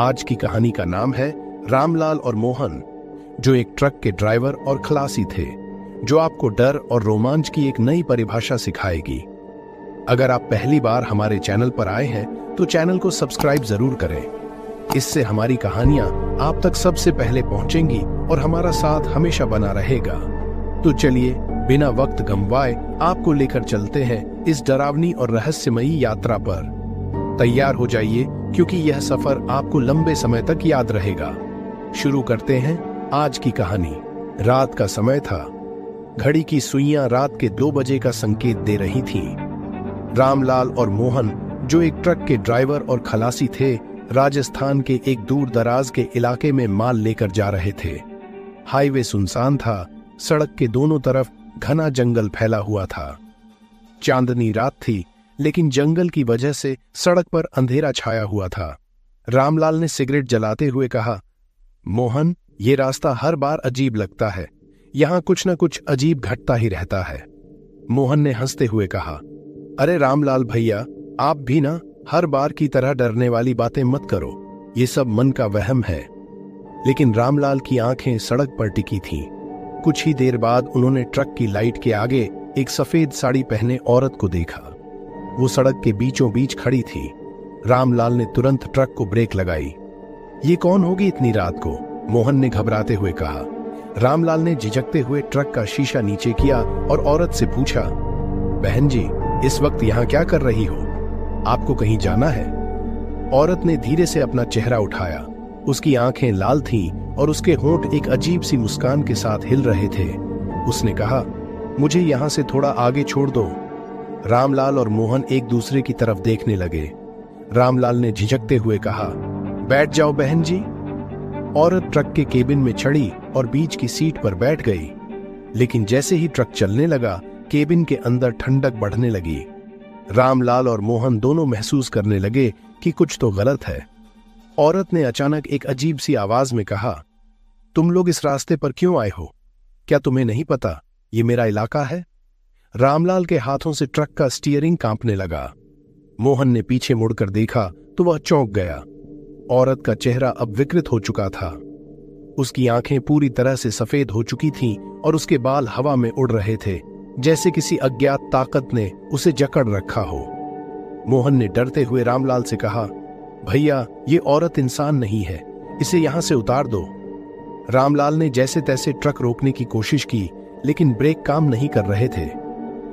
आज की कहानी का नाम है रामलाल और मोहन, जो एक ट्रक के ड्राइवर और खलासी थे, जो आपको डर और रोमांच की एक नई परिभाषा सिखाएगी। अगर आप पहली बार हमारे चैनल पर आए हैं तो चैनल को सब्सक्राइब जरूर करें। इससे हमारी कहानियां आप तक सबसे पहले पहुंचेंगी और हमारा साथ हमेशा बना रहेगा। तो चलिए बिना वक्त गंवाए आपको लेकर चलते हैं इस डरावनी और रहस्यमयी यात्रा पर। तैयार हो जाइए, क्योंकि यह सफर आपको लंबे समय तक याद रहेगा। शुरू करते हैं आज की कहानी। रात का समय था। घड़ी की सुइयां रात के 2 बजे का संकेत दे रही थीं। रामलाल और मोहन, जो एक ट्रक के ड्राइवर और खलासी थे, राजस्थान के एक दूर दराज के इलाके में माल लेकर जा रहे थे। हाईवे सुनसान था। सड़क के दोनों तरफ घना जंगल फैला हुआ था। चांदनी रात थी, लेकिन जंगल की वजह से सड़क पर अंधेरा छाया हुआ था। रामलाल ने सिगरेट जलाते हुए कहा, मोहन, ये रास्ता हर बार अजीब लगता है। यहां कुछ न कुछ अजीब घटता ही रहता है। मोहन ने हंसते हुए कहा, अरे रामलाल भैया, आप भी ना हर बार की तरह डरने वाली बातें मत करो। ये सब मन का वहम है। लेकिन रामलाल की आंखें सड़क पर टिकी थीं। कुछ ही देर बाद उन्होंने ट्रक की लाइट के आगे एक सफेद साड़ी पहने औरत को देखा। वो सड़क के बीचों बीच खड़ी थी। रामलाल ने तुरंत ट्रक को ब्रेक लगाई। ये कौन होगी इतनी रात को? मोहन ने घबराते हुए कहा। रामलाल ने झिझकते हुए ट्रक का शीशा नीचे किया और औरत से पूछा, बहन जी, इस वक्त यहाँ क्या कर रही हो? आपको कहीं जाना है? औरत ने धीरे से अपना चेहरा उठाया। उसकी आंखें लाल थीं और उसके होंठ एक अजीब सी मुस्कान के साथ हिल रहे थे। उसने कहा, मुझे यहाँ से थोड़ा आगे छोड़ दो। रामलाल और मोहन एक दूसरे की तरफ देखने लगे। रामलाल ने झिझकते हुए कहा, बैठ जाओ बहन जी। औरत ट्रक के केबिन में चढ़ी और बीच की सीट पर बैठ गई। लेकिन जैसे ही ट्रक चलने लगा, केबिन के अंदर ठंडक बढ़ने लगी। रामलाल और मोहन दोनों महसूस करने लगे कि कुछ तो गलत है। औरत ने अचानक एक अजीब सी आवाज में कहा, तुम लोग इस रास्ते पर क्यों आए हो? क्या तुम्हें नहीं पता ये मेरा इलाका है? रामलाल के हाथों से ट्रक का स्टीयरिंग कांपने लगा। मोहन ने पीछे मुड़कर देखा तो वह चौंक गया। औरत का चेहरा अब विकृत हो चुका था। उसकी आंखें पूरी तरह से सफेद हो चुकी थीं और उसके बाल हवा में उड़ रहे थे, जैसे किसी अज्ञात ताकत ने उसे जकड़ रखा हो। मोहन ने डरते हुए रामलाल से कहा, भैया, ये औरत इंसान नहीं है, इसे यहां से उतार दो। रामलाल ने जैसे तैसे ट्रक रोकने की कोशिश की, लेकिन ब्रेक काम नहीं कर रहे थे।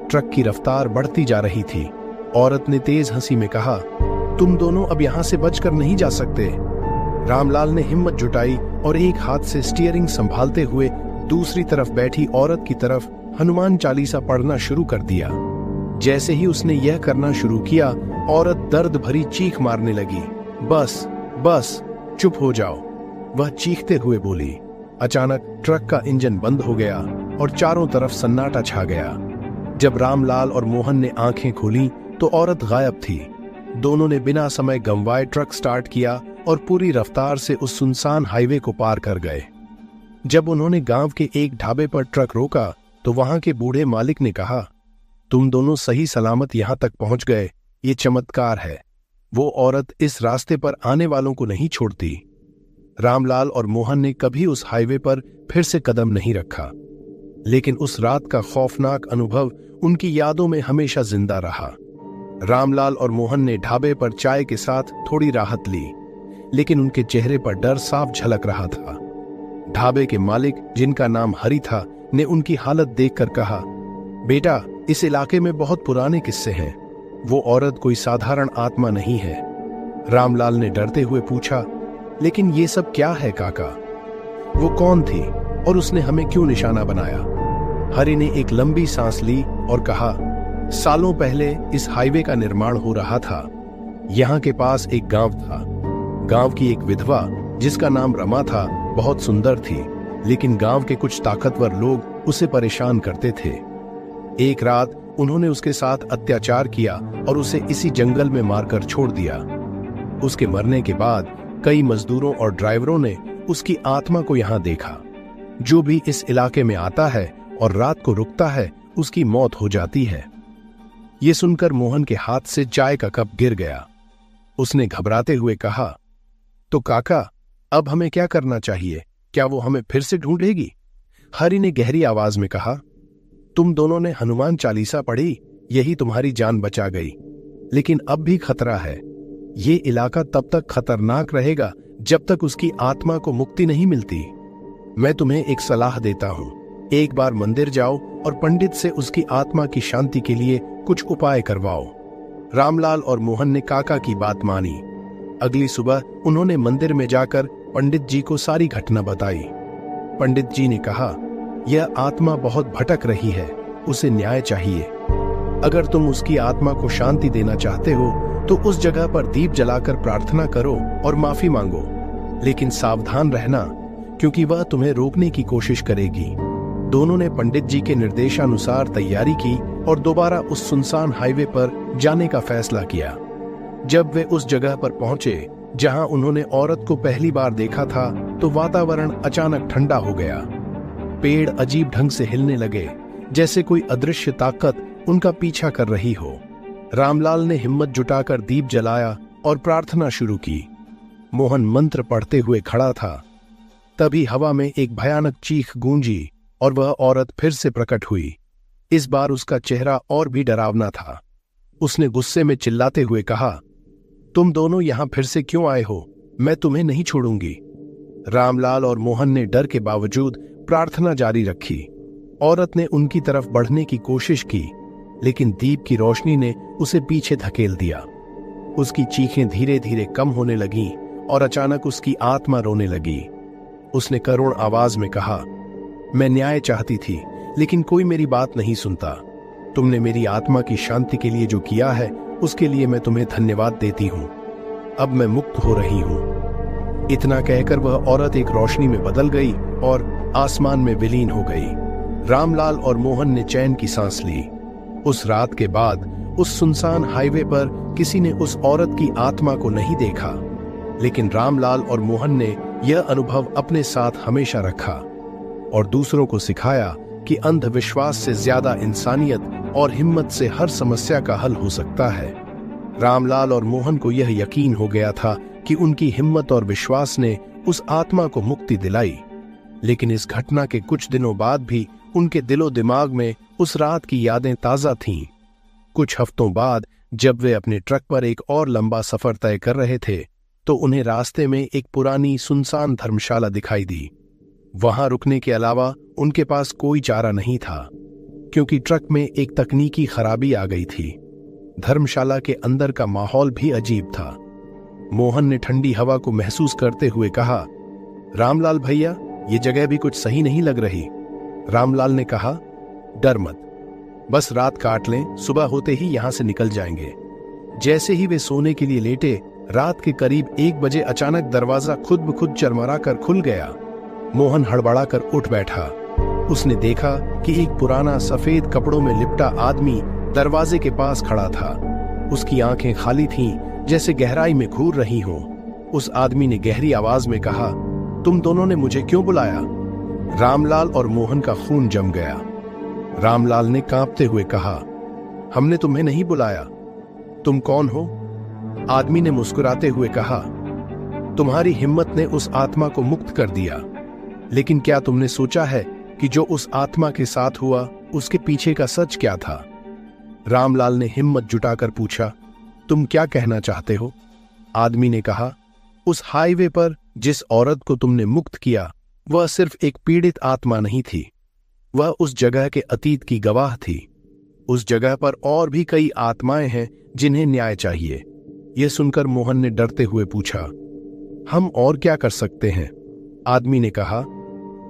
ट्रक की रफ्तार बढ़ती जा रही थी। औरत ने तेज हंसी में कहा, तुम दोनों अब यहां से बचकर नहीं जा सकते। रामलाल ने हिम्मत जुटाई और एक हाथ से स्टीयरिंग संभालते हुए दूसरी तरफ बैठी औरत की तरफ हनुमान चालीसा पढ़ना शुरू कर दिया। जैसे ही उसने यह करना शुरू किया, औरत दर्द भरी चीख मारने लगी। बस बस, चुप हो जाओ, वह चीखते हुए बोली। अचानक ट्रक का इंजन बंद हो गया और चारों तरफ सन्नाटा छा गया। जब रामलाल और मोहन ने आंखें खोली तो औरत गायब थी। दोनों ने बिना समय गंवाए ट्रक स्टार्ट किया और पूरी रफ्तार से उस सुनसान हाईवे को पार कर गए। जब उन्होंने गांव के एक ढाबे पर ट्रक रोका तो वहां के बूढ़े मालिक ने कहा, तुम दोनों सही सलामत यहां तक पहुंच गए, ये चमत्कार है। वो औरत इस रास्ते पर आने वालों को नहीं छोड़ती। रामलाल और मोहन ने कभी उस हाईवे पर फिर से कदम नहीं रखा, लेकिन उस रात का खौफनाक अनुभव उनकी यादों में हमेशा जिंदा रहा। रामलाल और मोहन ने ढाबे पर चाय के साथ थोड़ी राहत ली, लेकिन उनके चेहरे पर डर साफ झलक रहा था। ढाबे के मालिक, जिनका नाम हरि था, ने उनकी हालत देखकर कहा, बेटा, इस इलाके में बहुत पुराने किस्से हैं। वो औरत कोई साधारण आत्मा नहीं है। रामलाल ने डरते हुए पूछा, लेकिन ये सब क्या है काका? वो कौन थी और उसने हमें क्यों निशाना बनाया? हरि ने एक लंबी सांस ली और कहा, सालों पहले इस हाईवे का निर्माण हो रहा था। यहाँ के पास एक गांव था। गांव की एक विधवा, जिसका नाम रमा था, बहुत सुंदर थी, लेकिन गांव के कुछ ताकतवर लोग उसे परेशान करते थे। एक रात उन्होंने उसके साथ अत्याचार किया और उसे इसी जंगल में मारकर छोड़ दिया। उसके मरने के बाद कई मजदूरों और ड्राइवरों ने उसकी आत्मा को यहाँ देखा। जो भी इस इलाके में आता है और रात को रुकता है, उसकी मौत हो जाती है। ये सुनकर मोहन के हाथ से चाय का कप गिर गया। उसने घबराते हुए कहा, तो काका, अब हमें क्या करना चाहिए? क्या वो हमें फिर से ढूंढेगी? हरि ने गहरी आवाज में कहा। तुम दोनों ने हनुमान चालीसा पढ़ी, यही तुम्हारी जान बचा गई। लेकिन अब भी खतरा है। ये इलाका तब तक खतरनाक रहेगा जब तक उसकी आत्मा को मुक्ति नहीं मिलती। मैं तुम्हें एक सलाह देता हूं, एक बार मंदिर जाओ और पंडित से उसकी आत्मा की शांति के लिए कुछ उपाय करवाओ। रामलाल और मोहन ने काका की बात मानी। अगली सुबह उन्होंने मंदिर में जाकर पंडित जी को सारी घटना बताई। पंडित जी ने कहा, यह आत्मा बहुत भटक रही है, उसे न्याय चाहिए। अगर तुम उसकी आत्मा को शांति देना चाहते हो तो उस जगह पर दीप जलाकर प्रार्थना करो और माफी मांगो। लेकिन सावधान रहना, क्योंकि वह तुम्हें रोकने की कोशिश करेगी। दोनों ने पंडित जी के निर्देशानुसार तैयारी की और दोबारा उस सुनसान हाईवे पर जाने का फैसला किया। जब वे उस जगह पर पहुंचे जहां उन्होंने औरत को पहली बार देखा था, तो वातावरण अचानक ठंडा हो गया। पेड़ अजीब ढंग से हिलने लगे, जैसे कोई अदृश्य ताकत उनका पीछा कर रही हो। रामलाल ने हिम्मत जुटाकर दीप जलाया और प्रार्थना शुरू की। मोहन मंत्र पढ़ते हुए खड़ा था। तभी हवा में एक भयानक चीख गूंजी और वह औरत फिर से प्रकट हुई। इस बार उसका चेहरा और भी डरावना था। उसने गुस्से में चिल्लाते हुए कहा, तुम दोनों यहां फिर से क्यों आए हो? मैं तुम्हें नहीं छोड़ूंगी। रामलाल और मोहन ने डर के बावजूद प्रार्थना जारी रखी। औरत ने उनकी तरफ बढ़ने की कोशिश की, लेकिन दीप की रोशनी ने उसे पीछे धकेल दिया। उसकी चीखें धीरे धीरे कम होने लगीं और अचानक उसकी आत्मा रोने लगी। उसने करुण आवाज में कहा, मैं न्याय चाहती थी, लेकिन कोई मेरी बात नहीं सुनता। तुमने मेरी आत्मा की शांति के लिए जो किया है, उसके लिए मैं तुम्हें धन्यवाद देती हूं। अब मैं मुक्त हो रही हूं। इतना कहकर वह औरत एक रोशनी में बदल गई और आसमान में विलीन हो गई। रामलाल और मोहन ने चैन की सांस ली। उस रात के बाद उस सुनसान हाईवे पर किसी ने उस औरत की आत्मा को नहीं देखा, लेकिन रामलाल और मोहन ने यह अनुभव अपने साथ हमेशा रखा और दूसरों को सिखाया कि अंधविश्वास से ज्यादा इंसानियत और हिम्मत से हर समस्या का हल हो सकता है। रामलाल और मोहन को यह यकीन हो गया था कि उनकी हिम्मत और विश्वास ने उस आत्मा को मुक्ति दिलाई। लेकिन इस घटना के कुछ दिनों बाद भी उनके दिलो दिमाग में उस रात की यादें ताजा थीं। कुछ हफ्तों बाद जब वे अपने ट्रक पर एक और लंबा सफर तय कर रहे थे, तो उन्हें रास्ते में एक पुरानी सुनसान धर्मशाला दिखाई दी। वहां रुकने के अलावा उनके पास कोई चारा नहीं था, क्योंकि ट्रक में एक तकनीकी खराबी आ गई थी। धर्मशाला के अंदर का माहौल भी अजीब था। मोहन ने ठंडी हवा को महसूस करते हुए कहा, रामलाल भैया, ये जगह भी कुछ सही नहीं लग रही। रामलाल ने कहा, डर मत, बस रात काट लें, सुबह होते ही यहां से निकल जाएंगे। जैसे ही वे सोने के लिए लेटे, रात के करीब 1 बजे अचानक दरवाजा खुद ब खुद चरमरा कर खुल गया। मोहन हड़बड़ा कर उठ बैठा। उसने देखा कि एक पुराना सफेद कपड़ों में लिपटा आदमी दरवाजे के पास खड़ा था। उसकी आंखें खाली थीं, जैसे गहराई में घूर रही हों। उस आदमी ने गहरी आवाज में कहा, तुम दोनों ने मुझे क्यों बुलाया? रामलाल और मोहन का खून जम गया। रामलाल ने कांपते हुए कहा, हमने तुम्हें नहीं बुलाया। तुम कौन हो? आदमी ने मुस्कुराते हुए कहा, तुम्हारी हिम्मत ने उस आत्मा को मुक्त कर दिया, लेकिन क्या तुमने सोचा है कि जो उस आत्मा के साथ हुआ, उसके पीछे का सच क्या था? रामलाल ने हिम्मत जुटाकर पूछा, तुम क्या कहना चाहते हो? आदमी ने कहा, उस हाईवे पर जिस औरत को तुमने मुक्त किया, वह सिर्फ एक पीड़ित आत्मा नहीं थी, वह उस जगह के अतीत की गवाह थी। उस जगह पर और भी कई आत्माएं हैं जिन्हें न्याय चाहिए। यह सुनकर मोहन ने डरते हुए पूछा, हम और क्या कर सकते हैं? आदमी ने कहा,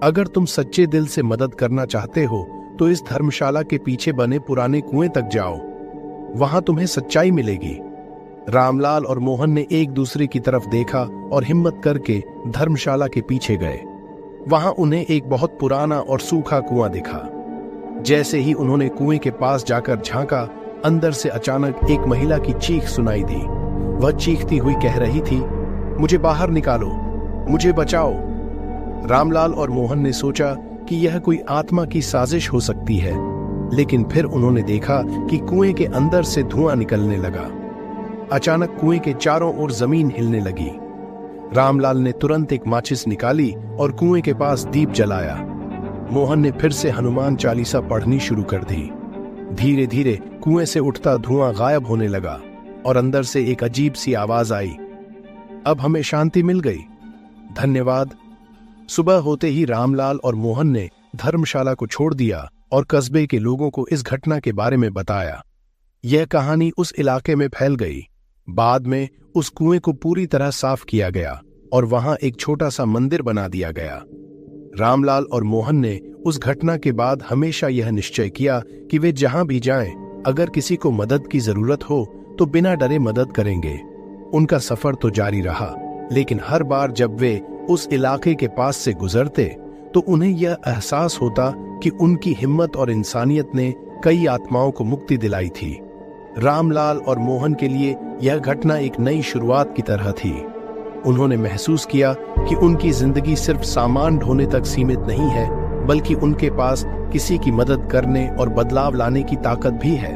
अगर तुम सच्चे दिल से मदद करना चाहते हो तो इस धर्मशाला के पीछे बने पुराने कुएं तक जाओ, वहां तुम्हें सच्चाई मिलेगी। रामलाल और मोहन ने एक दूसरे की तरफ देखा और हिम्मत करके धर्मशाला के पीछे गए। वहां उन्हें एक बहुत पुराना और सूखा कुआं दिखा। जैसे ही उन्होंने कुएं के पास जाकर झांका, अंदर से अचानक एक महिला की चीख सुनाई दी। वह चीखती हुई कह रही थी, मुझे बाहर निकालो, मुझे बचाओ। रामलाल और मोहन ने सोचा कि यह कोई आत्मा की साजिश हो सकती है, लेकिन फिर उन्होंने देखा कि कुएं के अंदर से धुआं निकलने लगा। अचानक कुएं के चारों ओर जमीन हिलने लगी। रामलाल ने तुरंत एक माचिस निकाली और कुएं के पास दीप जलाया। मोहन ने फिर से हनुमान चालीसा पढ़नी शुरू कर दी। धीरे धीरे कुएं से उठता धुआं गायब होने लगा और अंदर से एक अजीब सी आवाज आई, अब हमें शांति मिल गई, धन्यवाद। सुबह होते ही रामलाल और मोहन ने धर्मशाला को छोड़ दिया और कस्बे के लोगों को इस घटना के बारे में बताया। यह कहानी उस इलाके में फैल गई। बाद में उस कुएं को पूरी तरह साफ किया गया और वहां एक छोटा सा मंदिर बना दिया गया। रामलाल और मोहन ने उस घटना के बाद हमेशा यह निश्चय किया कि वे जहां भी जाएं, अगर किसी को मदद की जरूरत हो तो बिना डरे मदद करेंगे। उनका सफर तो जारी रहा, लेकिन हर बार जब वे उस इलाके के पास से गुजरते तो उन्हें यह एहसास होता कि उनकी हिम्मत और इंसानियत ने कई आत्माओं को मुक्ति दिलाई थी। रामलाल और मोहन के लिए यह घटना एक नई शुरुआत की तरह थी। उन्होंने महसूस किया कि उनकी जिंदगी सिर्फ सामान ढोने तक सीमित नहीं है, बल्कि उनके पास किसी की मदद करने और बदलाव लाने की ताकत भी है।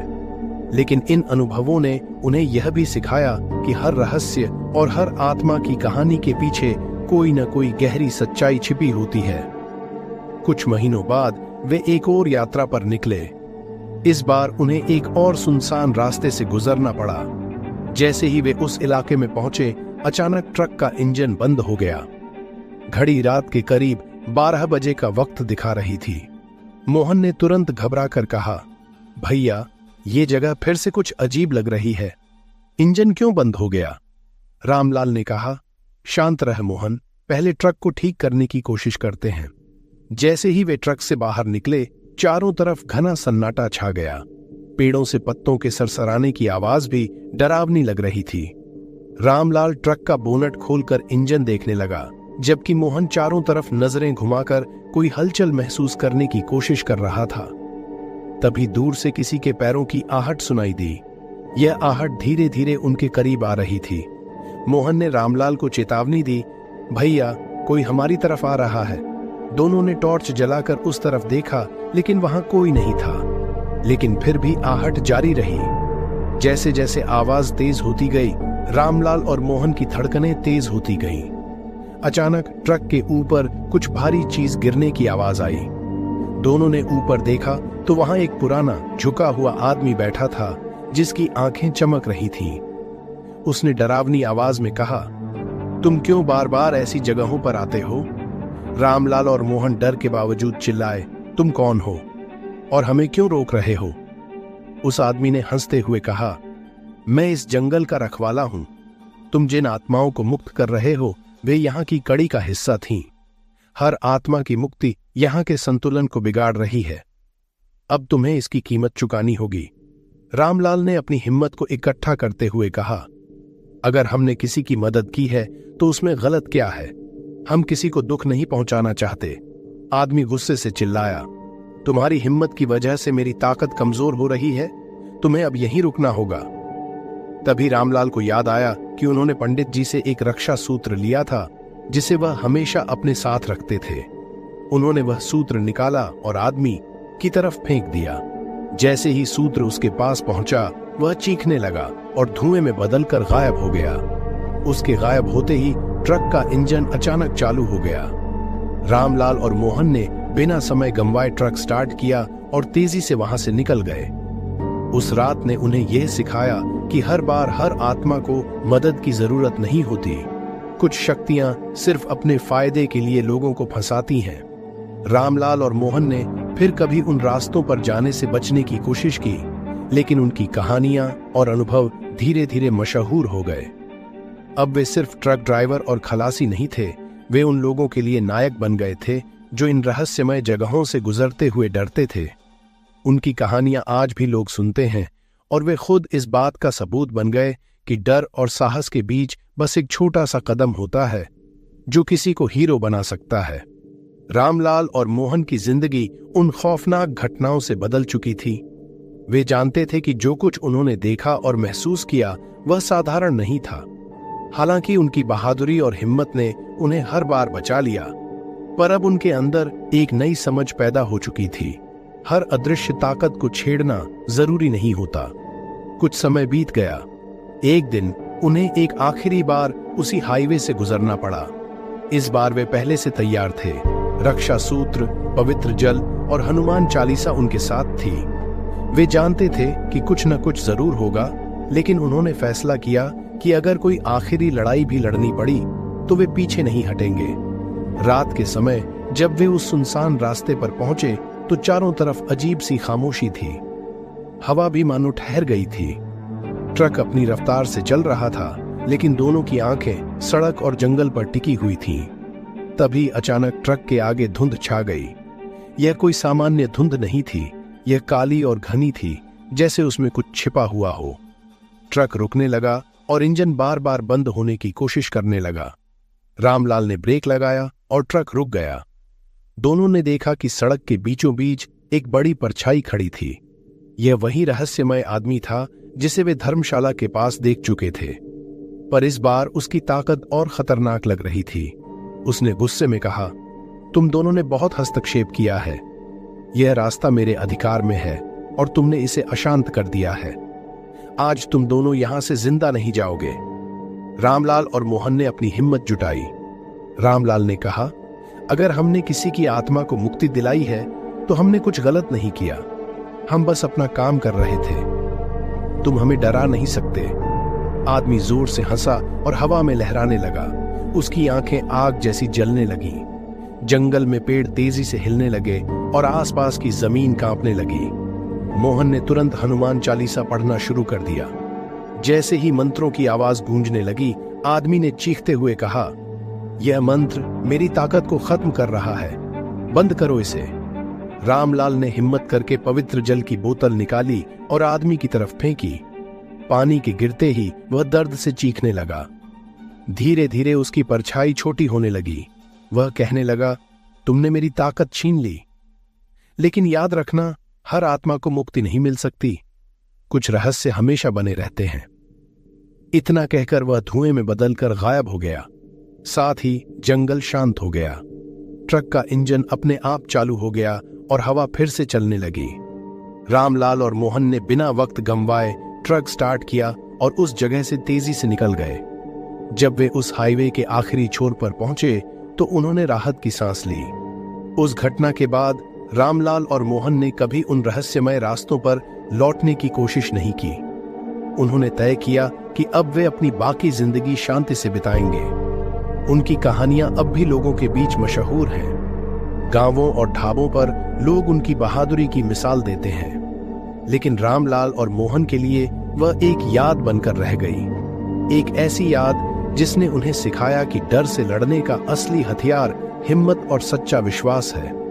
लेकिन इन अनुभवों ने उन्हें यह भी सिखाया कि हर रहस्य और हर आत्मा की कहानी के पीछे कोई न कोई गहरी सच्चाई छिपी होती है। कुछ महीनों बाद वे एक और यात्रा पर निकले। इस बार उन्हें एक और सुनसान रास्ते से गुजरना पड़ा। जैसे ही वे उस इलाके में पहुंचे, अचानक ट्रक का इंजन बंद हो गया। घड़ी रात के करीब 12 बजे का वक्त दिखा रही थी। मोहन ने तुरंत घबराकर कहा, भैया, ये जगह फिर से कुछ अजीब लग रही है, इंजन क्यों बंद हो गया? रामलाल ने कहा, शांत रह मोहन, पहले ट्रक को ठीक करने की कोशिश करते हैं। जैसे ही वे ट्रक से बाहर निकले, चारों तरफ घना सन्नाटा छा गया। पेड़ों से पत्तों के सरसराने की आवाज भी डरावनी लग रही थी। रामलाल ट्रक का बोनट खोलकर इंजन देखने लगा, जबकि मोहन चारों तरफ नजरें घुमाकर कोई हलचल महसूस करने की कोशिश कर रहा था। तभी दूर से किसी के पैरों की आहट सुनाई दी। यह आहट धीरे धीरे उनके करीब आ रही थी। मोहन ने रामलाल को चेतावनी दी, भैया, कोई हमारी तरफ आ रहा है। दोनों ने टॉर्च जलाकर उस तरफ देखा, लेकिन वहां कोई नहीं था। लेकिन फिर भी आहट जारी रही। जैसे जैसे आवाज तेज होती गई, रामलाल और मोहन की धड़कनें तेज होती गईं। अचानक ट्रक के ऊपर कुछ भारी चीज गिरने की आवाज आई। दोनों ने ऊपर देखा तो वहां एक पुराना झुका हुआ आदमी बैठा था, जिसकी आंखें चमक रही थीं। उसने डरावनी आवाज में कहा, तुम क्यों बार बार ऐसी जगहों पर आते हो? रामलाल और मोहन डर के बावजूद चिल्लाए, तुम कौन हो और हमें क्यों रोक रहे हो? उस आदमी ने हंसते हुए कहा, मैं इस जंगल का रखवाला हूं। तुम जिन आत्माओं को मुक्त कर रहे हो, वे यहाँ की कड़ी का हिस्सा थीं। हर आत्मा की मुक्ति यहाँ के संतुलन को बिगाड़ रही है। अब तुम्हें इसकी कीमत चुकानी होगी। रामलाल ने अपनी हिम्मत को इकट्ठा करते हुए कहा, अगर हमने किसी की मदद की है तो उसमें गलत क्या है? हम किसी को दुख नहीं पहुंचाना चाहते। आदमी गुस्से से चिल्लाया, तुम्हारी हिम्मत की वजह से मेरी ताकत कमजोर हो रही है। तुम्हें अब यहीं रुकना होगा। तभी रामलाल को याद आया कि उन्होंने पंडित जी से एक रक्षा सूत्र लिया था, जिसे वह हमेशा अपने साथ रखते थे। उन्होंने वह सूत्र निकाला और आदमी की तरफ फेंक दिया। जैसे ही सूत्र उसके पास पहुंचा, वह चीखने लगा और धुएं में बदलकर गायब हो गया। उसके गायब होते ही ट्रक का इंजन अचानक चालू हो गया। रामलाल और मोहन ने बिना समय गंवाए ट्रक स्टार्ट किया और तेजी से वहां से निकल गए। उस रात ने उन्हें यह सिखाया कि हर बार हर आत्मा को मदद की जरूरत नहीं होती। कुछ शक्तियां सिर्फ अपने फायदे के लिए लोगों को फंसाती हैं। रामलाल और मोहन ने फिर कभी उन रास्तों पर जाने से बचने की कोशिश की, लेकिन उनकी कहानियां और अनुभव धीरे धीरे मशहूर हो गए। अब वे सिर्फ ट्रक ड्राइवर और खलासी नहीं थे, वे उन लोगों के लिए नायक बन गए थे जो इन रहस्यमय जगहों से गुजरते हुए डरते थे। उनकी कहानियां आज भी लोग सुनते हैं और वे खुद इस बात का सबूत बन गए कि डर और साहस के बीच बस एक छोटा सा कदम होता है जो किसी को हीरो बना सकता है। रामलाल और मोहन की जिंदगी उन खौफनाक घटनाओं से बदल चुकी थी। वे जानते थे कि जो कुछ उन्होंने देखा और महसूस किया वह साधारण नहीं था। हालांकि उनकी बहादुरी और हिम्मत ने उन्हें हर बार बचा लिया, पर अब उनके अंदर एक नई समझ पैदा हो चुकी थी। हर अदृश्य ताकत को छेड़ना जरूरी नहीं होता। कुछ समय बीत गया। एक दिन उन्हें एक आखिरी बार उसी हाईवे से गुजरना पड़ा। इस बार वे पहले से तैयार थे। रक्षा सूत्र, पवित्र जल और हनुमान चालीसा उनके साथ थी। वे जानते थे कि कुछ न कुछ जरूर होगा, लेकिन उन्होंने फैसला किया कि अगर कोई आखिरी लड़ाई भी लड़नी पड़ी तो वे पीछे नहीं हटेंगे। रात के समय जब वे उस सुनसान रास्ते पर पहुंचे तो चारों तरफ अजीब सी खामोशी थी। हवा भी मानो ठहर गई थी। ट्रक अपनी रफ्तार से चल रहा था, लेकिन दोनों की आंखें सड़क और जंगल पर टिकी हुई थीं। तभी अचानक ट्रक के आगे धुंध छा गई। यह कोई सामान्य धुंध नहीं थी, यह काली और घनी थी, जैसे उसमें कुछ छिपा हुआ हो। ट्रक रुकने लगा और इंजन बार बार बंद होने की कोशिश करने लगा। रामलाल ने ब्रेक लगाया और ट्रक रुक गया। दोनों ने देखा कि सड़क के बीचों बीच एक बड़ी परछाई खड़ी थी। यह वही रहस्यमय आदमी था जिसे वे धर्मशाला के पास देख चुके थे, पर इस बार उसकी ताकत और खतरनाक लग रही थी। उसने गुस्से में कहा, तुम दोनों ने बहुत हस्तक्षेप किया है। यह रास्ता मेरे अधिकार में है और तुमने इसे अशांत कर दिया है। आज तुम दोनों यहां से जिंदा नहीं जाओगे। रामलाल और मोहन ने अपनी हिम्मत जुटाई। रामलाल ने कहा, अगर हमने किसी की आत्मा को मुक्ति दिलाई है तो हमने कुछ गलत नहीं किया। हम बस अपना काम कर रहे थे। तुम हमें डरा नहीं सकते। आदमी जोर से हंसा और हवा में लहराने लगा। उसकी आंखें आग जैसी जलने लगीं। जंगल में पेड़ तेजी से हिलने लगे और आसपास की जमीन कांपने लगी। मोहन ने तुरंत हनुमान चालीसा पढ़ना शुरू कर दिया। जैसे ही मंत्रों की आवाज गूंजने लगी, आदमी ने चीखते हुए कहा, यह मंत्र मेरी ताकत को खत्म कर रहा है, बंद करो इसे। रामलाल ने हिम्मत करके पवित्र जल की बोतल निकाली और आदमी की तरफ फेंकी। पानी के गिरते ही वह दर्द से चीखने लगा। धीरे धीरे उसकी परछाई छोटी होने लगी। वह कहने लगा, तुमने मेरी ताकत छीन ली, लेकिन याद रखना, हर आत्मा को मुक्ति नहीं मिल सकती। कुछ रहस्य हमेशा बने रहते हैं। इतना कहकर वह धुएं में बदलकर गायब हो गया। साथ ही जंगल शांत हो गया। ट्रक का इंजन अपने आप चालू हो गया और हवा फिर से चलने लगी। रामलाल और मोहन ने बिना वक्त गंवाए ट्रक स्टार्ट किया और उस जगह से तेजी से निकल गए। जब वे उस हाईवे के आखिरी छोर पर पहुंचे तो उन्होंने राहत की सांस ली। उस घटना के बाद रामलाल और मोहन ने कभी उन रहस्यमय रास्तों पर लौटने की कोशिश नहीं की। उन्होंने तय किया कि अब वे अपनी बाकी जिंदगी शांति से बिताएंगे। उनकी कहानियां अब भी लोगों के बीच मशहूर हैं। गांवों और ढाबों पर लोग उनकी बहादुरी की मिसाल देते हैं। लेकिन रामलाल और मोहन के लिए वह एक याद बनकर रह गई। एक ऐसी याद जिसने उन्हें सिखाया कि डर से लड़ने का असली हथियार हिम्मत और सच्चा विश्वास है।